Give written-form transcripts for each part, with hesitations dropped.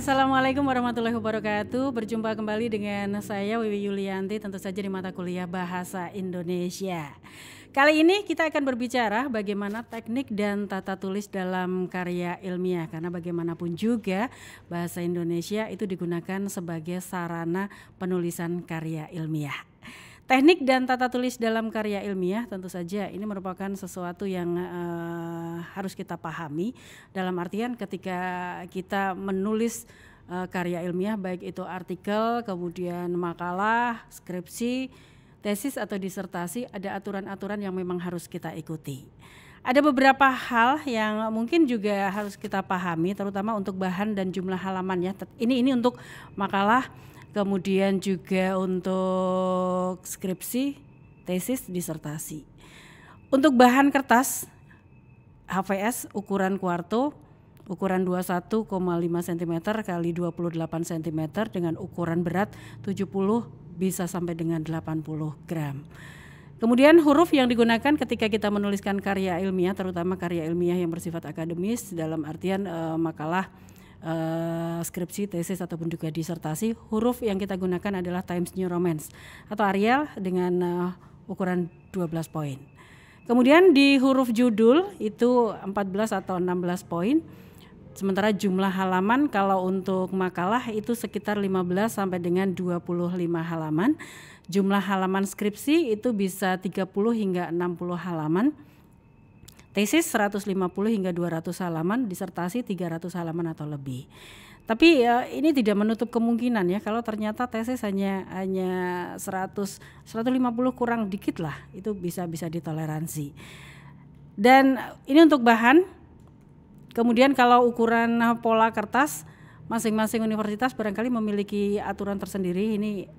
Assalamualaikum warahmatullahi wabarakatuh. Berjumpa kembali dengan saya Wiwi Yulianti, tentu saja di mata kuliah Bahasa Indonesia. Kali ini kita akan berbicara bagaimana teknik dan tata tulis dalam karya ilmiah, karena bagaimanapun juga bahasa Indonesia itu digunakan sebagai sarana penulisan karya ilmiah. Teknik dan tata tulis dalam karya ilmiah tentu saja ini merupakan sesuatu yang harus kita pahami, dalam artian ketika kita menulis karya ilmiah, baik itu artikel, kemudian makalah, skripsi, tesis atau disertasi, ada aturan-aturan yang memang harus kita ikuti. Ada beberapa hal yang mungkin juga harus kita pahami, terutama untuk bahan dan jumlah halaman ya. Ini untuk makalah, kemudian juga untuk skripsi, tesis, disertasi. Untuk bahan kertas, HVS ukuran kuarto, ukuran 21,5 cm kali 28 cm dengan ukuran berat 70 bisa sampai dengan 80 gram. Kemudian huruf yang digunakan ketika kita menuliskan karya ilmiah, terutama karya ilmiah yang bersifat akademis dalam artian makalah, skripsi, tesis ataupun juga disertasi, huruf yang kita gunakan adalah Times New Roman atau Arial dengan ukuran 12 poin. Kemudian di huruf judul itu 14 atau 16 poin. Sementara jumlah halaman kalau untuk makalah itu sekitar 15 sampai dengan 25 halaman. Jumlah halaman skripsi itu bisa 30 hingga 60 halaman. Tesis 150 hingga 200 halaman, disertasi 300 halaman atau lebih. Tapi ini tidak menutup kemungkinan ya, kalau ternyata tesis hanya 150 kurang dikit lah, itu bisa ditoleransi. Dan ini untuk bahan. Kemudian kalau ukuran pola kertas, masing-masing universitas barangkali memiliki aturan tersendiri. Ini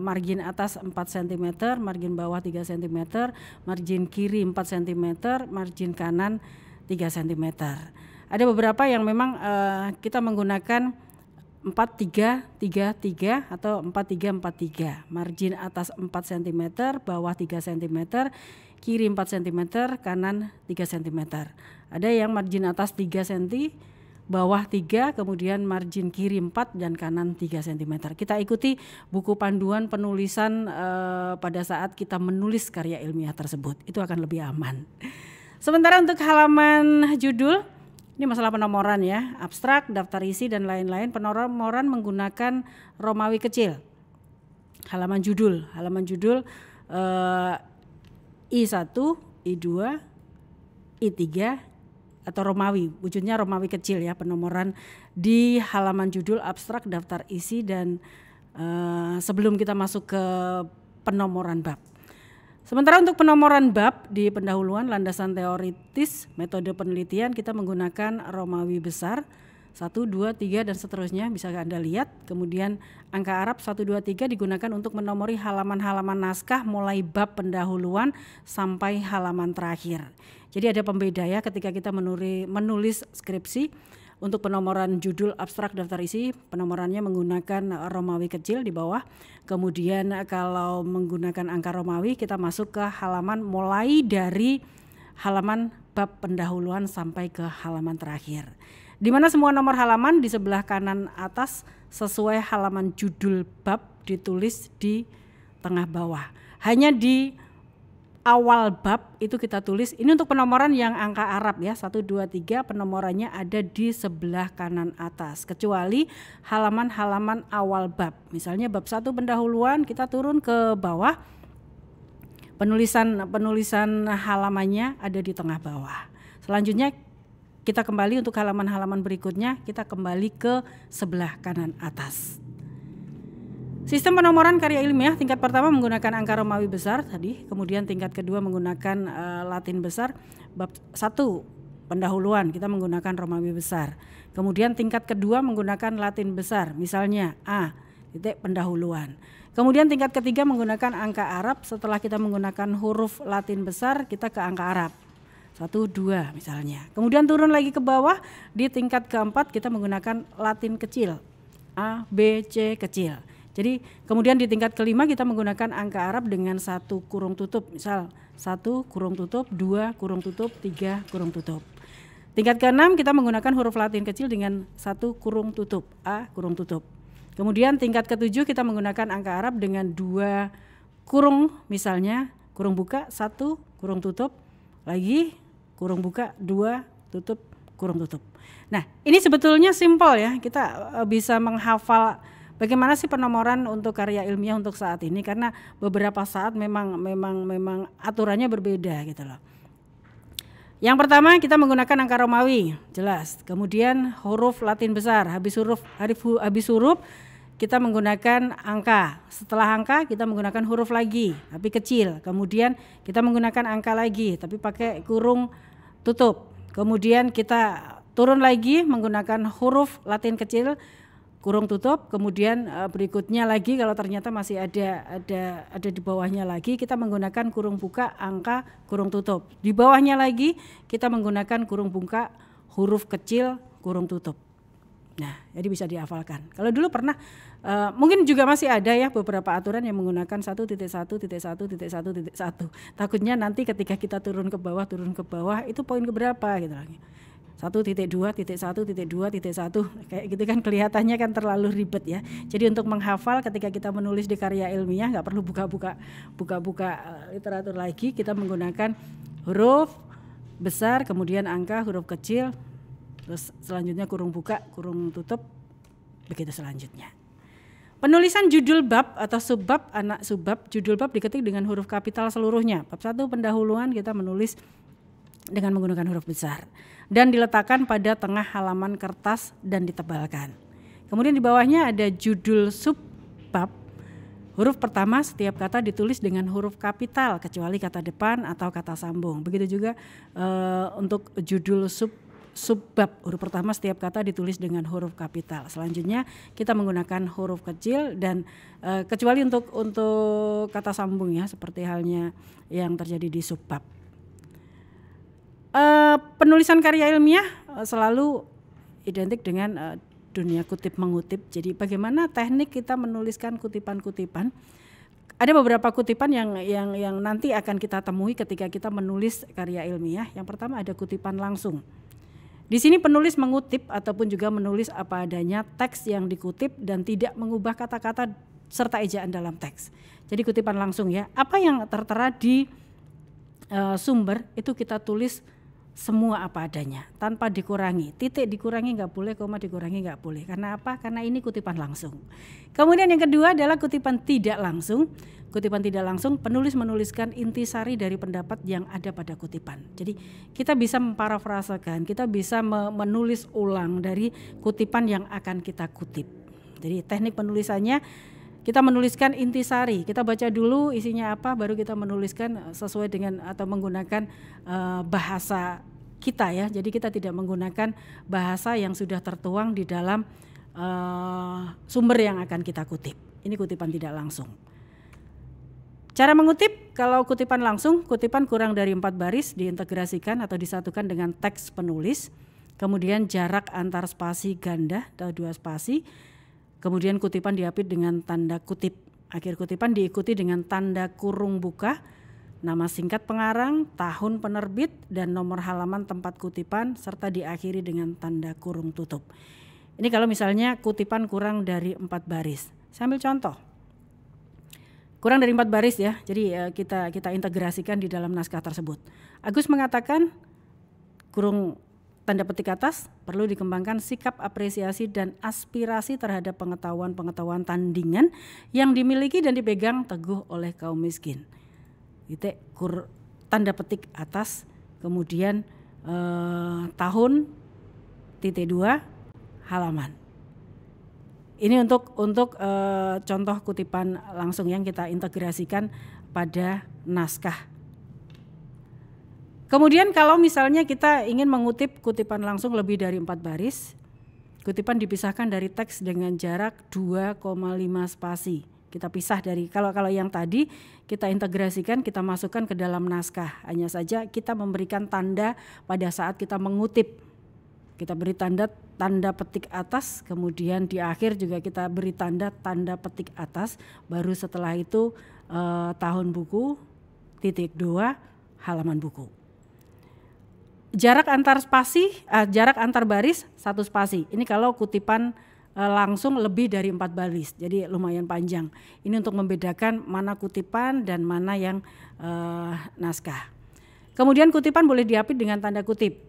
margin atas 4 cm, margin bawah 3 cm, margin kiri 4 cm, margin kanan 3 cm. Ada beberapa yang memang kita menggunakan 4333 atau 4343. Margin atas 4 cm, bawah 3 cm, kiri 4 cm, kanan 3 cm. Ada yang margin atas 3 cm, bawah 3, kemudian margin kiri 4 dan kanan 3 cm. Kita ikuti buku panduan penulisan pada saat kita menulis karya ilmiah tersebut, itu akan lebih aman. Sementara untuk halaman judul, ini masalah penomoran ya, abstrak, daftar isi dan lain-lain. Penomoran menggunakan Romawi kecil. Halaman judul I1, I2, I3 atau Romawi, wujudnya Romawi kecil ya, penomoran di halaman judul, abstrak, daftar isi dan sebelum kita masuk ke penomoran bab. Sementara untuk penomoran bab di pendahuluan, landasan teoritis, metode penelitian, kita menggunakan Romawi besar 1, 2, 3 dan seterusnya, bisa Anda lihat. Kemudian angka Arab 1, 2, 3 digunakan untuk menomori halaman-halaman naskah mulai bab pendahuluan sampai halaman terakhir. Jadi ada pembeda ya ketika kita menulis skripsi. Untuk penomoran judul, abstrak, daftar isi, penomorannya menggunakan Romawi kecil di bawah. Kemudian kalau menggunakan angka Romawi, kita masuk ke halaman mulai dari halaman bab pendahuluan sampai ke halaman terakhir. Di mana semua nomor halaman di sebelah kanan atas sesuai halaman judul bab ditulis di tengah bawah. Hanya di awal bab itu kita tulis, ini untuk penomoran yang angka Arab ya, 1, 2, 3 penomorannya ada di sebelah kanan atas, kecuali halaman-halaman awal bab. Misalnya bab 1 pendahuluan, kita turun ke bawah, penulisan halamannya ada di tengah bawah. Selanjutnya kita kembali untuk halaman-halaman berikutnya, kita kembali ke sebelah kanan atas. Sistem penomoran karya ilmiah tingkat pertama menggunakan angka Romawi besar tadi, kemudian tingkat kedua menggunakan Latin besar. Bab 1 pendahuluan kita menggunakan Romawi besar. Kemudian tingkat kedua menggunakan Latin besar, misalnya A titik pendahuluan. Kemudian tingkat ketiga menggunakan angka Arab, setelah kita menggunakan huruf Latin besar kita ke angka Arab. 1, 2 misalnya. Kemudian turun lagi ke bawah, di tingkat keempat kita menggunakan Latin kecil, A, B, C kecil. Jadi kemudian di tingkat kelima kita menggunakan angka Arab dengan 1 kurung tutup, misal 1 kurung tutup, 2 kurung tutup, 3 kurung tutup. Tingkat ke-6 kita menggunakan huruf Latin kecil dengan 1 kurung tutup, A kurung tutup. Kemudian tingkat ke-7 kita menggunakan angka Arab dengan 2 kurung, misalnya kurung buka 1 kurung tutup, lagi kurung buka 2 tutup kurung tutup. Nah, ini sebetulnya simpel ya, kita bisa menghafal bagaimana sih penomoran untuk karya ilmiah untuk saat ini, karena beberapa saat memang aturannya berbeda gitu loh. Yang pertama kita menggunakan angka Romawi, jelas. Kemudian huruf Latin besar, habis huruf kita menggunakan angka. Setelah angka kita menggunakan huruf lagi, tapi kecil. Kemudian kita menggunakan angka lagi, tapi pakai kurung tutup. Kemudian kita turun lagi menggunakan huruf Latin kecil, kurung tutup. Kemudian berikutnya lagi kalau ternyata masih ada di bawahnya lagi, kita menggunakan kurung buka, angka, kurung tutup. Di bawahnya lagi kita menggunakan kurung buka, huruf kecil, kurung tutup. Nah, jadi bisa dihafalkan. Kalau dulu pernah mungkin juga masih ada ya beberapa aturan yang menggunakan 1.1.1.1.1. Takutnya nanti ketika kita turun ke bawah itu poin keberapa gitu lagi. 1.2.1.2.1 kayak gitu kan, kelihatannya kan terlalu ribet ya. Jadi untuk menghafal ketika kita menulis di karya ilmiah nggak perlu buka-buka literatur lagi, kita menggunakan huruf besar, kemudian angka, huruf kecil, terus selanjutnya kurung buka, kurung tutup, begitu selanjutnya. Penulisan judul bab atau subbab, anak subbab, judul bab diketik dengan huruf kapital seluruhnya. Bab 1 pendahuluan kita menulis dengan menggunakan huruf besar dan diletakkan pada tengah halaman kertas dan ditebalkan. Kemudian di bawahnya ada judul subbab. Huruf pertama setiap kata ditulis dengan huruf kapital kecuali kata depan atau kata sambung. Begitu juga untuk judul subbab, huruf pertama setiap kata ditulis dengan huruf kapital. Selanjutnya kita menggunakan huruf kecil dan kecuali untuk kata sambung ya, seperti halnya yang terjadi di subbab. Penulisan karya ilmiah selalu identik dengan dunia kutip mengutip. Jadi bagaimana teknik kita menuliskan kutipan-kutipan? Ada beberapa kutipan yang nanti akan kita temui ketika kita menulis karya ilmiah. Yang pertama ada kutipan langsung. Di sini penulis mengutip ataupun juga menulis apa adanya teks yang dikutip dan tidak mengubah kata-kata serta ejaan dalam teks. Jadi kutipan langsung ya. Apa yang tertera di sumber itu kita tulis semua apa adanya tanpa dikurangi, titik dikurangi nggak boleh, koma dikurangi nggak boleh. Karena apa? Karena ini kutipan langsung. Kemudian yang kedua adalah kutipan tidak langsung. Kutipan tidak langsung, penulis menuliskan intisari dari pendapat yang ada pada kutipan. Jadi kita bisa memparafrasakan, kita bisa menulis ulang dari kutipan yang akan kita kutip. Jadi teknik penulisannya kita menuliskan intisari, kita baca dulu isinya apa, baru kita menuliskan sesuai dengan atau menggunakan bahasa kita ya. Jadi kita tidak menggunakan bahasa yang sudah tertuang di dalam sumber yang akan kita kutip. Ini kutipan tidak langsung. Cara mengutip, kalau kutipan langsung, kutipan kurang dari 4 baris diintegrasikan atau disatukan dengan teks penulis. Kemudian jarak antar spasi ganda atau 2 spasi. Kemudian kutipan diapit dengan tanda kutip. Akhir kutipan diikuti dengan tanda kurung buka, nama singkat pengarang, tahun penerbit, dan nomor halaman tempat kutipan, serta diakhiri dengan tanda kurung tutup. Ini kalau misalnya kutipan kurang dari 4 baris. Saya ambil contoh. Kurang dari 4 baris ya, jadi kita integrasikan di dalam naskah tersebut. Agus mengatakan, kurung tanda petik atas, perlu dikembangkan sikap apresiasi dan aspirasi terhadap pengetahuan-pengetahuan tandingan yang dimiliki dan dipegang teguh oleh kaum miskin. Titik tanda petik atas, kemudian tahun titik 2 halaman. Ini untuk contoh kutipan langsung yang kita integrasikan pada naskah. Kemudian kalau misalnya kita ingin mengutip kutipan langsung lebih dari 4 baris, kutipan dipisahkan dari teks dengan jarak 2,5 spasi. Kita pisah dari, kalau yang tadi kita integrasikan, kita masukkan ke dalam naskah. Hanya saja kita memberikan tanda pada saat kita mengutip. Kita beri tanda petik atas, kemudian di akhir juga kita beri tanda petik atas, baru setelah itu tahun buku, titik 2, halaman buku. jarak antar spasi, jarak antar baris 1 spasi. Ini kalau kutipan langsung lebih dari 4 baris, jadi lumayan panjang. Ini untuk membedakan mana kutipan dan mana yang naskah. Kemudian kutipan boleh diapit dengan tanda kutip.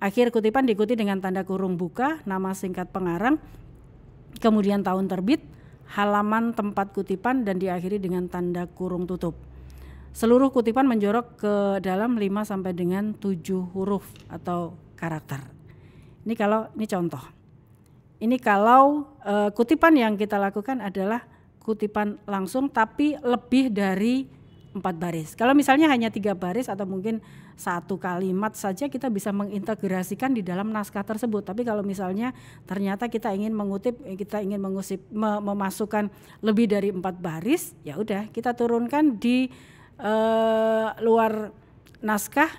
Akhir kutipan diikuti dengan tanda kurung buka, nama singkat pengarang, kemudian tahun terbit, halaman tempat kutipan, dan diakhiri dengan tanda kurung tutup. Seluruh kutipan menjorok ke dalam 5 sampai dengan 7 huruf atau karakter. Ini contoh. Ini kalau kutipan yang kita lakukan adalah kutipan langsung tapi lebih dari 4 baris. Kalau misalnya hanya 3 baris atau mungkin 1 kalimat saja, kita bisa mengintegrasikan di dalam naskah tersebut. Tapi kalau misalnya ternyata kita ingin memasukkan lebih dari 4 baris, ya udah kita turunkan di luar naskah,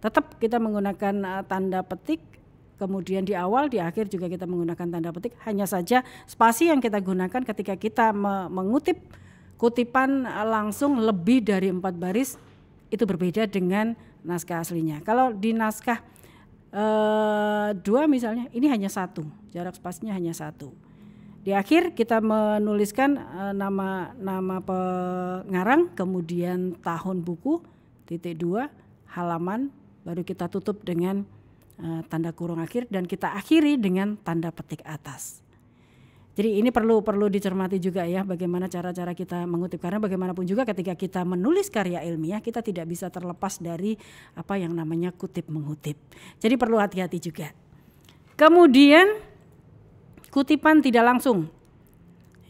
tetap kita menggunakan tanda petik. Kemudian di awal, di akhir juga kita menggunakan tanda petik. Hanya saja spasi yang kita gunakan ketika kita mengutip kutipan langsung lebih dari 4 baris itu berbeda dengan naskah aslinya. Kalau di naskah 2 misalnya, ini hanya 1, jarak spasinya hanya 1. Di akhir kita menuliskan nama pengarang, kemudian tahun buku, .2, halaman, baru kita tutup dengan tanda kurung akhir dan kita akhiri dengan tanda petik atas. Jadi ini perlu dicermati juga ya, bagaimana cara-cara kita mengutip, karena bagaimanapun juga ketika kita menulis karya ilmiah kita tidak bisa terlepas dari apa yang namanya kutip mengutip. Jadi perlu hati-hati juga. Kemudian kutipan tidak langsung.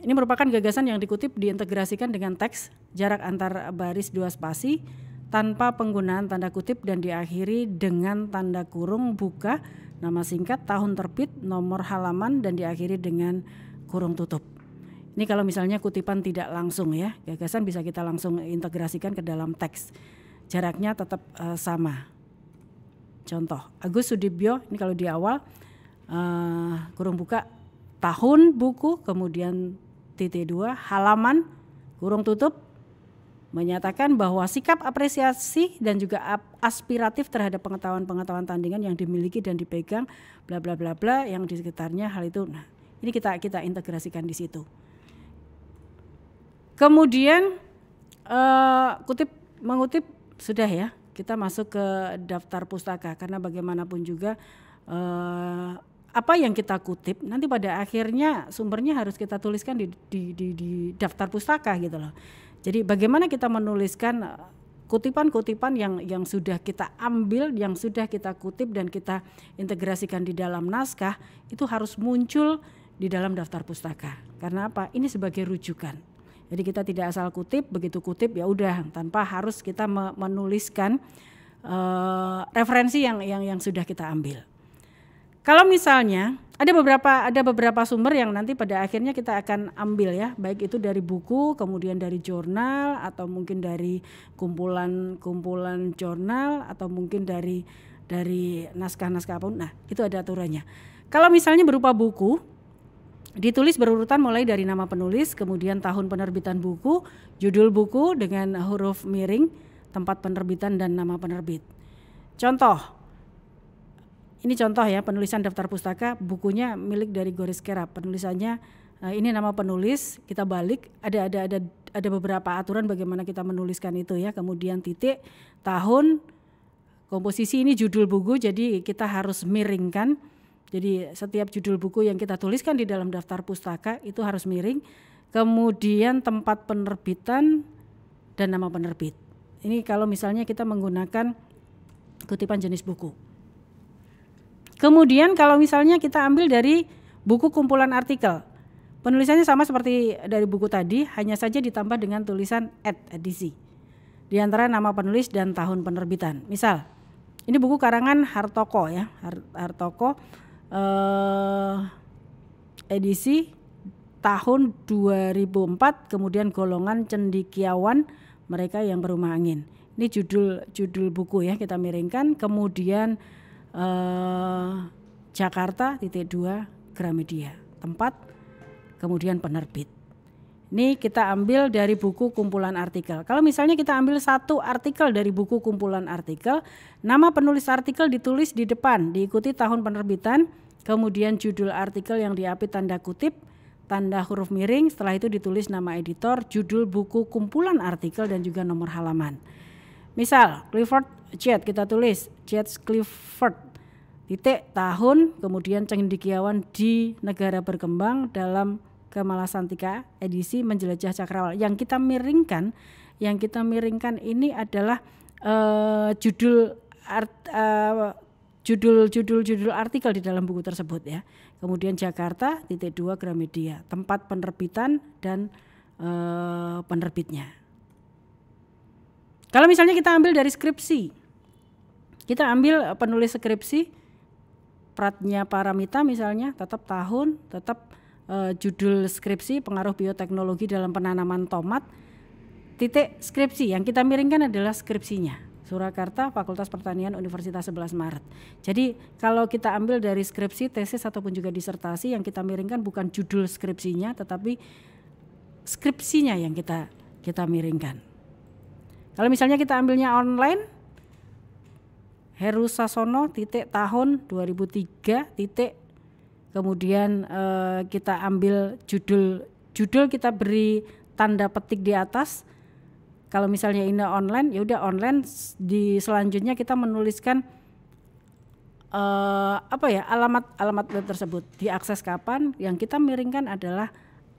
Ini merupakan gagasan yang dikutip diintegrasikan dengan teks, jarak antar baris 2 spasi, tanpa penggunaan tanda kutip dan diakhiri dengan tanda kurung buka, nama singkat, tahun terbit, nomor halaman, dan diakhiri dengan kurung tutup. Ini kalau misalnya kutipan tidak langsung ya, gagasan bisa kita langsung integrasikan ke dalam teks. Jaraknya tetap sama. Contoh, Agus Sudibyo, ini kalau di awal kurung buka, tahun buku, kemudian .2, halaman, kurung tutup, menyatakan bahwa sikap apresiasi dan juga aspiratif terhadap pengetahuan tandingan yang dimiliki dan dipegang bla bla bla bla yang di sekitarnya, hal itu. Nah, ini kita integrasikan di situ. Kemudian mengutip sudah ya, kita masuk ke daftar pustaka, karena bagaimanapun juga apa yang kita kutip nanti pada akhirnya sumbernya harus kita tuliskan di daftar pustaka gitu loh. Jadi bagaimana kita menuliskan kutipan-kutipan yang sudah kita ambil, yang sudah kita kutip dan kita integrasikan di dalam naskah, itu harus muncul di dalam daftar pustaka. Karena apa? Ini sebagai rujukan. Jadi kita tidak asal kutip, begitu kutip ya udah, tanpa harus kita menuliskan referensi yang sudah kita ambil. Kalau misalnya ada beberapa sumber yang nanti pada akhirnya kita akan ambil ya, baik itu dari buku, kemudian dari jurnal, atau mungkin dari kumpulan jurnal, atau mungkin dari naskah-naskah apapun. Nah, itu ada aturannya. Kalau misalnya berupa buku, ditulis berurutan mulai dari nama penulis, kemudian tahun penerbitan buku, judul buku dengan huruf miring, tempat penerbitan dan nama penerbit. Ini contoh ya, penulisan daftar pustaka, bukunya milik dari Goris Kerap. Penulisannya ini nama penulis, kita balik, ada beberapa aturan bagaimana kita menuliskan itu ya. Kemudian titik, tahun, komposisi, ini judul buku, jadi kita harus miringkan. Jadi setiap judul buku yang kita tuliskan di dalam daftar pustaka itu harus miring. Kemudian tempat penerbitan dan nama penerbit. Ini kalau misalnya kita menggunakan kutipan jenis buku. Kemudian kalau misalnya kita ambil dari buku kumpulan artikel, penulisannya sama seperti dari buku tadi, hanya saja ditambah dengan tulisan edisi di antara nama penulis dan tahun penerbitan. Misal, ini buku karangan Hartoko ya, Hartoko edisi tahun 2004, kemudian golongan cendekiawan, mereka yang berumah angin. Ini judul buku ya, kita miringkan, kemudian Jakarta .2 Gramedia, tempat, kemudian penerbit. Ini kita ambil dari buku kumpulan artikel. Kalau misalnya kita ambil satu artikel dari buku kumpulan artikel, nama penulis artikel ditulis di depan, diikuti tahun penerbitan, kemudian judul artikel yang diapit tanda kutip, tanda huruf miring, setelah itu ditulis nama editor, judul buku kumpulan artikel dan juga nomor halaman. Misal Clifford Chance, kita tulis Chance Clifford titik tahun, kemudian cendekiawan di negara berkembang dalam Kemalasantika edisi menjelajah cakrawala. Yang kita miringkan ini adalah judul artikel di dalam buku tersebut ya. Kemudian Jakarta titik 2 Gramedia, tempat penerbitan dan penerbitnya. Kalau misalnya kita ambil dari skripsi, kita ambil penulis skripsi Pratnya Paramita misalnya, tetap tahun, tetap judul skripsi pengaruh bioteknologi dalam penanaman tomat, titik skripsi. Yang kita miringkan adalah skripsinya, Surakarta Fakultas Pertanian Universitas 11 Maret. Jadi kalau kita ambil dari skripsi, tesis ataupun juga disertasi, yang kita miringkan bukan judul skripsinya tetapi skripsinya yang kita miringkan. Kalau misalnya kita ambilnya online, Heru Sasono titik tahun 2003 titik, kemudian kita ambil judul kita beri tanda petik di atas. Kalau misalnya ini online, ya udah online. Di selanjutnya kita menuliskan alamat web tersebut, diakses kapan. Yang kita miringkan adalah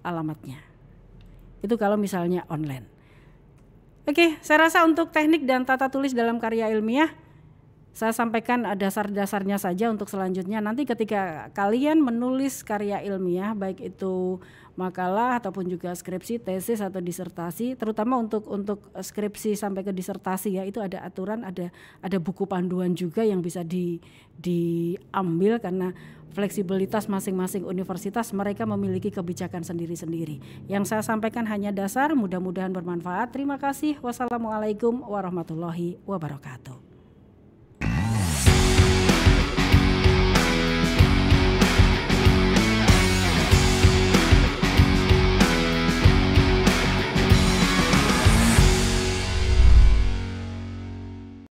alamatnya. Itu kalau misalnya online. Oke, saya rasa untuk teknik dan tata tulis dalam karya ilmiah saya sampaikan dasar-dasarnya saja. Untuk selanjutnya nanti ketika kalian menulis karya ilmiah, baik itu makalah ataupun juga skripsi, tesis atau disertasi, terutama untuk skripsi sampai ke disertasi ya, itu ada aturan, ada buku panduan juga yang bisa diambil karena fleksibilitas masing-masing universitas, mereka memiliki kebijakan sendiri-sendiri. Yang saya sampaikan hanya dasar, mudah-mudahan bermanfaat. Terima kasih. Wassalamualaikum warahmatullahi wabarakatuh.